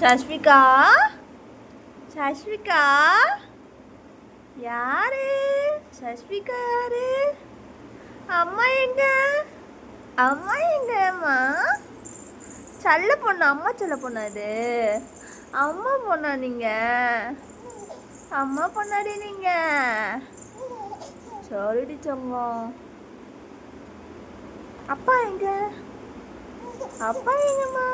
சஷ்விகா சஷ்விகா யாரு? சஷ்விகா யாரு? அம்மா எங்க? அம்மா எங்கம்மா? செல்ல பொண்ணு, அம்மா செல்ல பொண்ணா இது? அம்மா பொண்ணா நீங்க? அம்மா பொண்ணாடி நீங்க? சரிடி தங்கம். அப்பா எங்க? அப்பா எங்கம்மா?